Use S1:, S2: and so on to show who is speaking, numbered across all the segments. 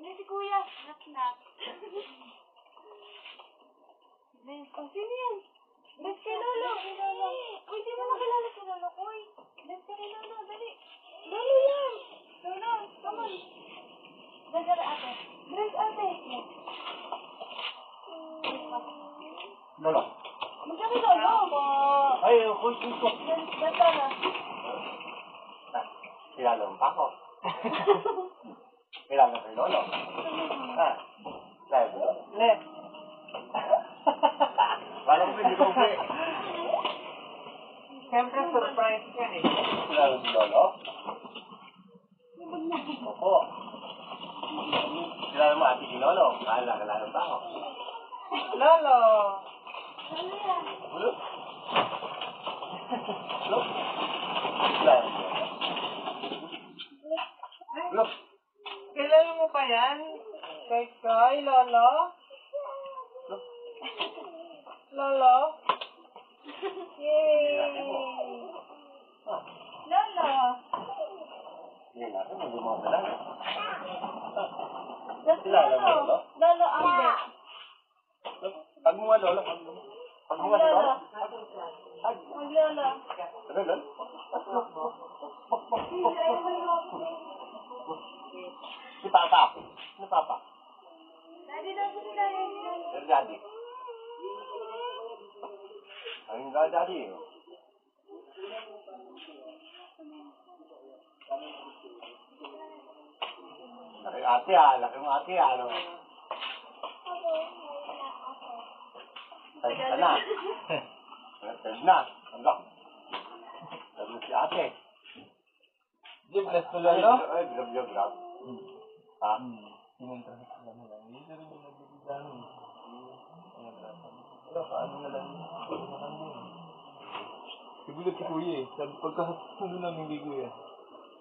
S1: Hindi si Kuya. Knock. Bes, oh, sino yan? Bes kay Lolo. Uy, di mo nakilala si Lolo, Kuy. Bes kay Lolo, dali. Lolo yan. Lolo, come on. Dali, ate. Bes, ate.
S2: Lolo.
S1: Magkano Lolo?
S2: Ay, kuy.
S1: Bes, Lolo.
S2: Kilala mo pa ako. Kilala kay Lolo. Live mo? Le. Parang hindi ko uwi.
S3: Siyempre, surprise yan eh.
S2: Kilala mo Lolo? Opo. Kilala mo ate si Lolo? Kilala mo pa ako.
S3: Lolo!
S2: Ulo? Ulo? Kilala mo Lolo? Ulo?
S3: Kilala mo pa yan? Koy, Lolo? Lolo? Yay!
S1: Lolo.
S2: Hindi natin, hindi mo kilala.
S1: Bes,
S2: Kilala mo Lolo?
S1: Lolo, Ambe.
S2: Pag mo nga Lolo, pag mo nga si Lolo.
S1: Maglolo.
S2: Ano Lolo? Si Papa. Ano Papa?
S1: Daddy daw si Daddy.
S2: Sir Daddy. Ang nga Daddy. Laki ate laki mo ate ano. Ay, ka na. Third na. Hanggang. Sabi si ate.
S4: Di bless ko Lolo?
S2: Ay, grab. Ha?
S4: Pinuntahan ko lang lang. Hindi rin yung nagbibigan. Wala, paano na lang yun? Ano lang yun? Sigulat si Kuya eh. Sabi, pagkakasundo namin kay Kuya.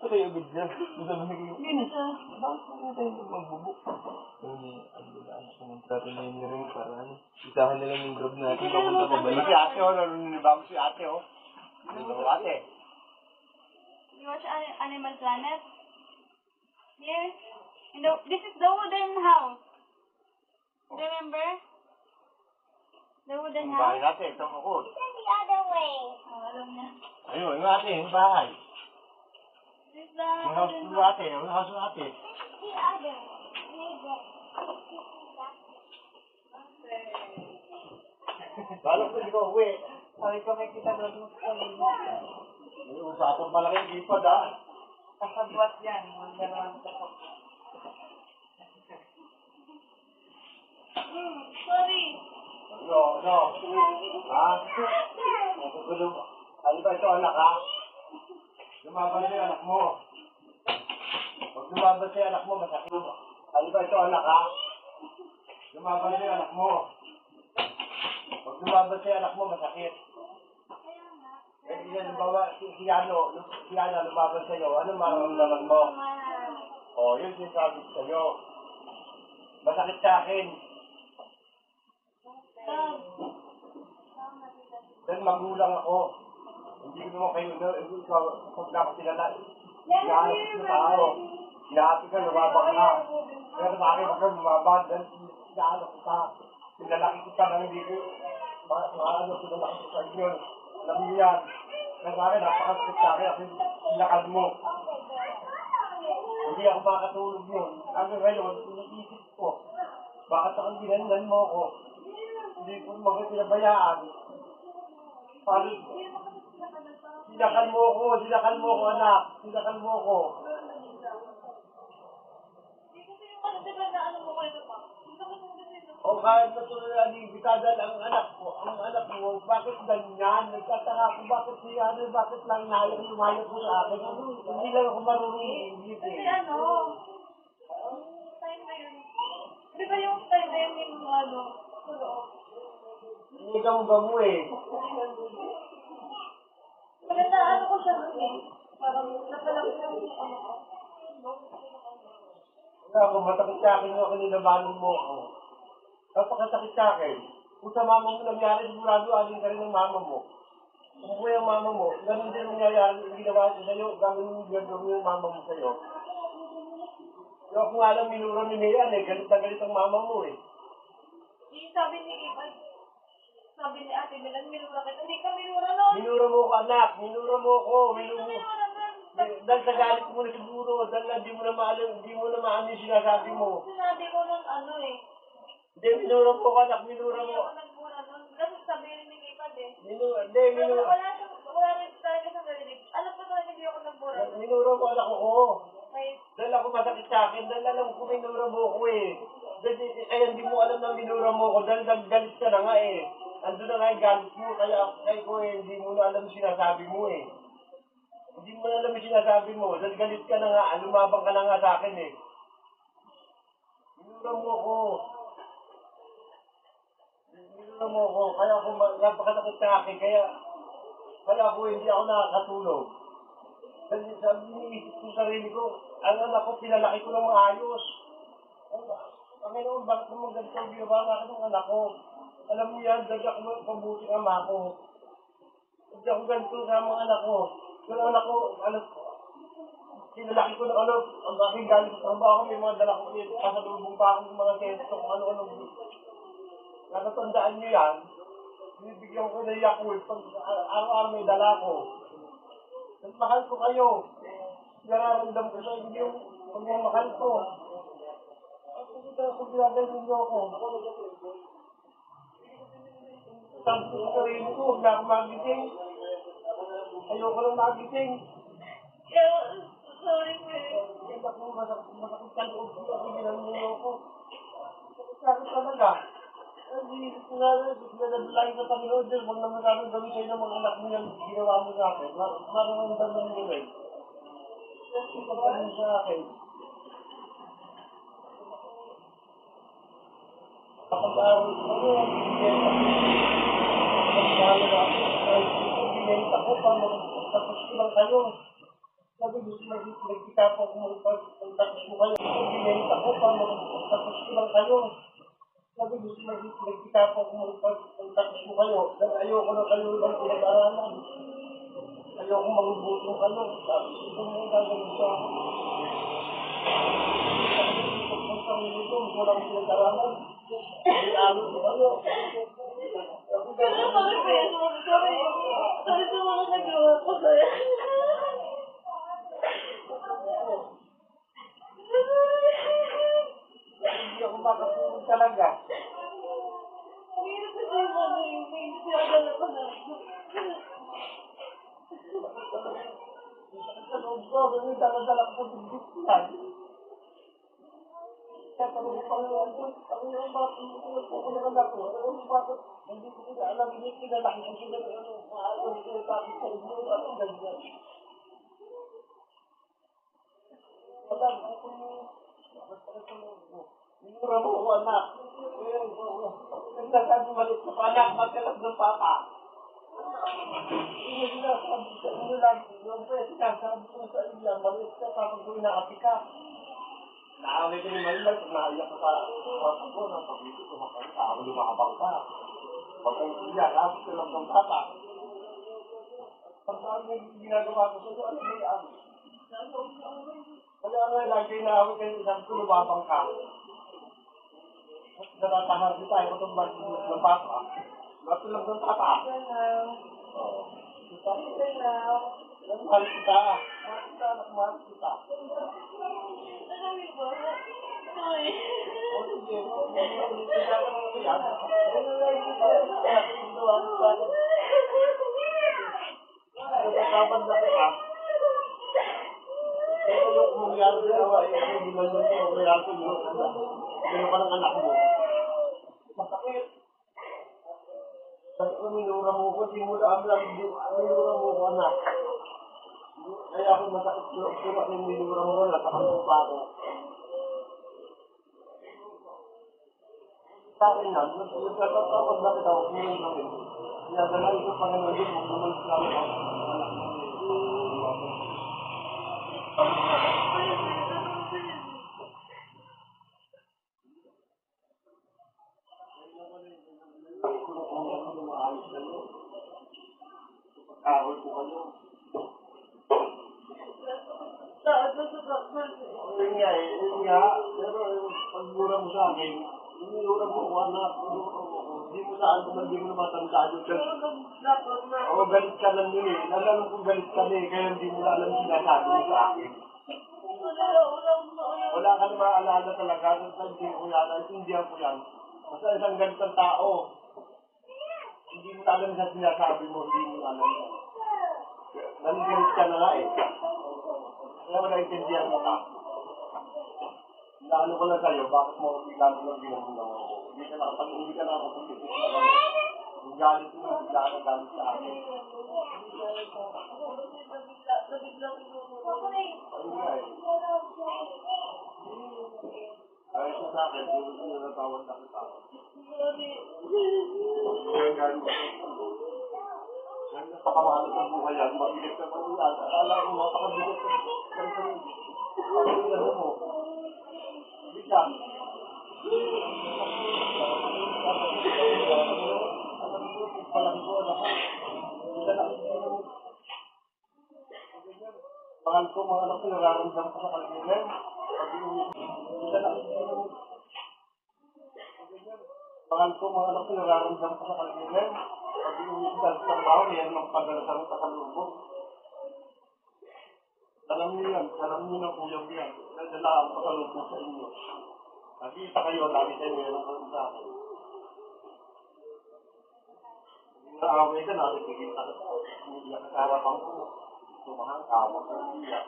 S4: Patay agad siya. Sabi ni Kuya, hindi siya. Bakit hindi tayo magbubuk? Sabi ang bagaan ko ng trato na yun rin para ano. Isahan na lang yung grab natin. Papunta pabalik.
S2: Si ate naninibago si ate Naninibago ate.
S1: You watch Animal Planet? Yes. This is the wooden house. Remember? The wooden
S2: Yung bahay
S1: house?
S2: natin, itong bukod.
S1: The other way. Oh, alam niya.
S2: Ayun, yung ate, yung bahay.
S1: This is the
S2: Yung house
S1: wooden
S2: ng ate, yung house ng ate.
S1: The other.
S2: Lalo ko hindi ko uwi.
S3: Sabi ko may kita doon mo sa
S2: Yung usapang malaking ipad
S3: kasabwat yan. Ang dalawang kasabwat.
S1: Sorry.
S2: No. Ha? Matutulog. Ano ba ito anak ha? Lumaban sa anak mo. Pag lumaban sa anak mo, masakit. Ano ba ito anak ha? Lumaban sa anak mo. Pag lumaban sa anak mo, masakit. Eh, halimbawa, si Yana lumaban sa'yo, ano mararamdaman mo? Yun sinasabi ko sa'yo. Masakit sa akin. Dahil magulang ako. Hindi ko naman kayo, ikaw, pag nakasilala, hinahanap ko tao. Hinahanap ka, lumabang ka. Pero sa akin, huwag kang lumabang, dahil hinahanap ko ka. Pinalaki kita nang hindi ko, pinalaki ko sa inyo. Alam niyo yan. Pero sa akin, napakasakit sa akin, ako sinakal mo. Hindi ako makatulog yun. Hanggang ngayon, iniisip ko, bakit ako ginanyan mo ako? Hindi ko naman pinabayaan. Paano? Sinakal mo ko anak. Sinakal mo ko. O kahit natuloy ang ibitadal ang anak mo, bakit ganyan? Nagtataka ko, bakit lang lumayok mo sa akin? Hindi lang ako marunong iisip eh.
S1: Kasi time na yun. Di ba yung time na yun yung
S2: Hindi gamo eh.
S1: Pero ko siya nun eh. Parang napalaki lang yung ko.
S2: Wala ako, matakit sa akin yung kinilabanan mo ako. Napakasakit sa akin. Kung sa mama mo nangyari, sigurado aling ka rin ng mama mo. Kung buhay ang mama mo, ganun din nangyayari yung ginawa ko sa'yo, gawin yung mama mo sa'yo. Yung ako nga lang minura ni Mian eh. Galit na galit ang mama mo eh.
S1: Yung sabi ni Ivan, sabi ni Ate Milan, minura kita. Hindi ka minura nun.
S2: Minura mo ko anak. Minura mo ko. Minura mo.
S1: Minura nun.
S2: Dahil sa galit mo na siguro. Dahil hindi mo na maalam. Hindi mo na maano yung sinasabi mo.
S1: Sinabi ko nun ano eh.
S2: Hindi, minura mo ko anak. Minura
S1: Hindi
S2: mo.
S1: ako nagmura nun. Kasi sabi ni Ivan eh.
S2: Minura. Hindi,
S1: Pero
S2: minura.
S1: wala rin talaga sa narinig. Alam ko talaga hindi ako nagmura nun.
S2: Minura mo anak ko.
S1: May,
S2: Dahil ako masakit sa akin. Dahil alam ko minura mo ko eh. Kaya hindi mo alam na minura mo ko. Dahil galit ka na nga eh. Ando na nga yung galit mo. Kaya ko eh. Hindi mo na alam yung sinasabi mo eh. Hindi mo na alam yung sinasabi mo. Dahil galit ka na nga. Lumabang ka na nga sa akin eh. Minura mo ko. Minura mo ko. Kaya ako napakasakit sa akin. Kaya ako hindi ako nakakatulog. Dahil sabi niisip ko sa sarili ko, ang anak ko, pinalaki ko ng maayos. Panginoon, bakit naman ganito ang ginawa nga akin ng anak ko? Alam niyo yan, dahil ako mabuting ama ko. Hindi ako ganito sa mga anak ko. Yung anak ko, pinalaki ko ng ang aking galing sa trabaho, may mga dala ko dito, kasalubong pa ako ng mga testo, kung ano-ano. Natatandaan niyo yan, binibigyan ko na Yakult, pag araw-araw may dala ko. Mahal ko kayo. Nararamdam ko sa inyo yung pagmamahal ko. Kung ginagaling niyo ako. Sabi ko sa sarili ko, huwag na ako magising. Ayoko lang magising.
S1: sorry man.
S2: Kaya ako masakit sa loob ko kasi ginagaling niyo ako. Sakit talaga. Hindi ko nadalangin sa Panginoon dyan. Huwag naman namin gawin sa'yo ng mga anak mo yan. Ginawa mo sa akin. Mararamdam mo nyo rin. Kasi pagkain sa akin. Kapag-aaral ko yun, binenta ko pa tapos ko lang kayo. Sabi gusto nagkikapo ko tapos ko kayo. Binenta ko pa tapos ko lang kayo. Sabi gusto nagkikapo ko tapos ko kayo. Ayoko na kayo ibang pinag-aralan. Ayoko magbutong kayo. Sabi gusto mo gagawin siya. Pagpunta ko nito, gusto lang pinag-aralan. Ay-alo ko kayo.
S1: Sorry sa mga nagawa ko sa'yo.
S2: Hindi ako makatulog talaga.
S1: Ang hirap kasi yung ano yung may sinadala ko na.
S2: Sa loob ko, may dala-dala ko sa bibig yan. Kaya tanong ko Panginoon ko, Panginoon, bakit hindi ko ng anak ko? Bakit hindi ko alam, hindi pinalaki ko sila ng maayos ko tapos sa inyo, anong ganyan? Alam ko kung minura mo ko anak. Nagsasabi maliit sa anak, magkalas ng papa. Hindi sinasabi sa inyo lang, yung sinasabi ko sa inyo, maliit ka kapag ko inaapi ka. Naaway ko ni Marimar, pag naiyak ko sa papa ko, nang pag-ibig ko, ako lumabang pa. Pag ang iyak, abot ko lang ng papa. Pag saan yung ginagawa ko sa inyo, ano mo yan? Kaya nga, lagi naaway kayo, sabi ko, lumabang ka. Natatahan kita, ayaw ko itong bakit ng papa. Natulog ng papa. Mahal kita. Mahal kita, anak, mahal kita.
S1: Sabi ba? Sorry.
S2: Minura mo ko, minura mo ko anak. Kaya ako masakit sumak yung minura mo na sa kanto pa ako. Sa akin yan, nagtatapos na kita ako kung yung namin. Kaya dalahin ko Panginoon din, huwag naman sila ako.
S1: Sabi
S2: Yun nga eh, yun nga. Pero pagmura mo sa akin, inura mo ko anak, hindi mo saan kung hindi mo na matandaan yung galit. Oo, galit ka lang yun eh. Lalo kung galit ka na eh, kaya hindi mo na alam sinasabi mo sa akin. Wala ka na maalala talaga, hindi ko yan, naintindihan ko yan. Basta isang ganitong tao, hindi mo na alam sa sinasabi mo, hindi mo na alam yan. Naligalit ka na nga eh. Kaya wala intindihan mo ka. Naano ko lang sa'yo, bakit mo bigla mo lang ginagawa mo? Hindi ka nakapag-isip na ako. Yung galit mo, bigla ka galit sa akin. Ano nga eh? Ayaw siya sa akin, hindi ko natawag na kita. Kaya galit ko. Kaya napakamahala sa buhay yan, mabigat ka pa yan. Akala ko mapakabigat ka. Ano mo? Hindi ka. Palaki ko, anak ko. Mahal ko, mga anak ko, nararamdam ko sa kalingin. Mahal ko, mga anak ko, nararamdam ko sa kalingin. Pag iuwi ko sa trabaho, yan ang pagdalasan sa kalubog. Alam niyo yan, alam niyo ng kuya ko yan. Nadala ang pasalubog sa inyo. Nakita kayo, lagi kayo meron ko sa akin. Naaway ka, nakikita ka. Hindi ka karapan ko. Tumahang kawag ng iya.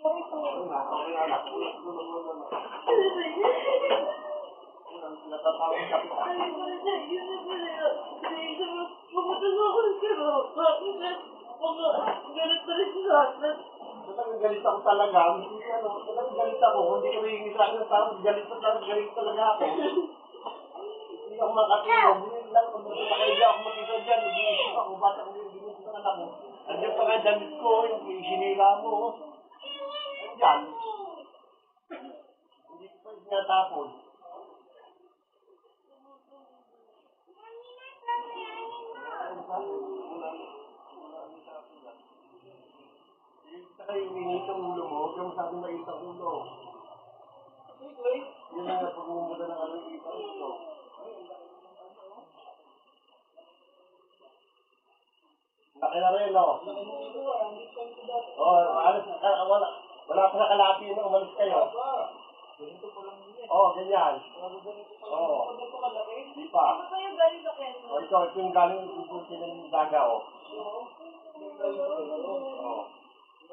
S2: Okay, anak. Natatawag ka pa. Talagang galit ako talaga. Talagang galit ako. Hindi ko rin sa akin ng tao. Galit talaga ako. Hindi ako makatulog. Hindi lang. Kung nakakaya ako makita dyan. Hindi ako. Ba't ako yung ginisip ng anak mo? Andiyan pa nga damit ko. Yung sinila mo. Andiyan. Hindi ko pa yung tinatapon. Saka yung initang ulo mo, huwag kang masabi maitang ulo. Yun ang pagmumuda ng ano yung itang ulo. Laki na rin, no? Alis, wala pa sa kalati na umalis kayo. Ganyan. Di pa. Ito yung galing yung daga,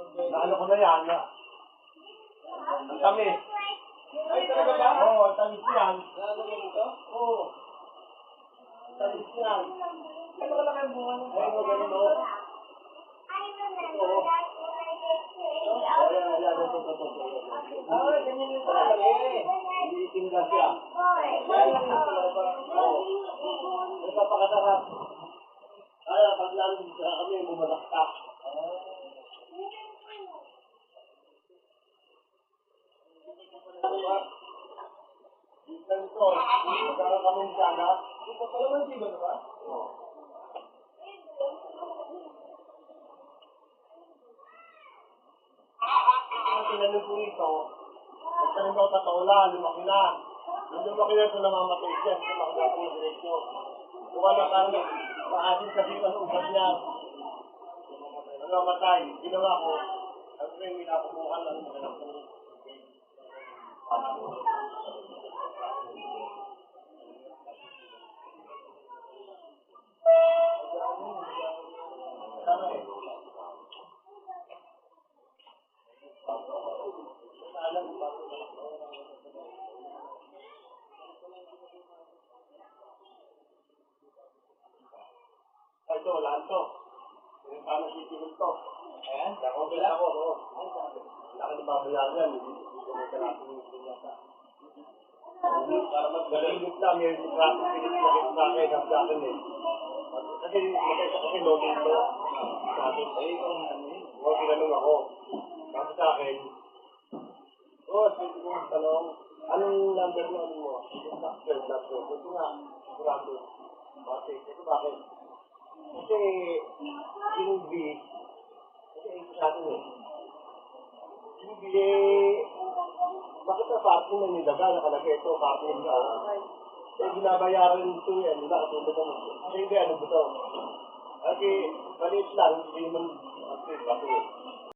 S2: Naano ko na yan, ang tamis. Ay, talaga ba? Ang tamis yan. Ang tamis yan. Ano ka lang yung bunga niya? Ay, ganun o. Ganyan yung talaga eh. Hindi itinda siya. May papakasarap. Kaya pag lalo kami, bumadaktak. Ganito, magkakaroon kami ng saga. Palaman siya ba ba? Tinanong ko ito, magkaroon daw tataulan, lumaki na. Yung lumaki na ito namamatay siya, lumaki na ito ng direksyo. Kung ano karne, maasin kasi ang ugat niya. Namamatay, ginawa ko, ang rin minapumuhan lang sa ganang kong ito, wala ito. Yung paano sitigil ito. Ayan? Okay lang ako, oo. Wala ka na babayaran yan. Hindi ko may kalapin yung sinyata. Para magdalilit lang yung traffic pinagpakit sa akin, ang sa akin eh. Kasi makita kasi login ito. Sa akin, oo, tinanong ako. Kasi sa akin, sige ko ang tanong, anong number mo mo? Yung doctor, ito nga, sigurado. Bakit? Ito bakit? Kasi, yung B, kasi ito sa atin eh. Yung B, bakit na parking na nilaga, nakalagay ito, parking na. Eh, binabayaran ito yan, nakatulog naman. Kasi hindi, ano ba ito? Kasi, maliit lang, hindi naman, kasi,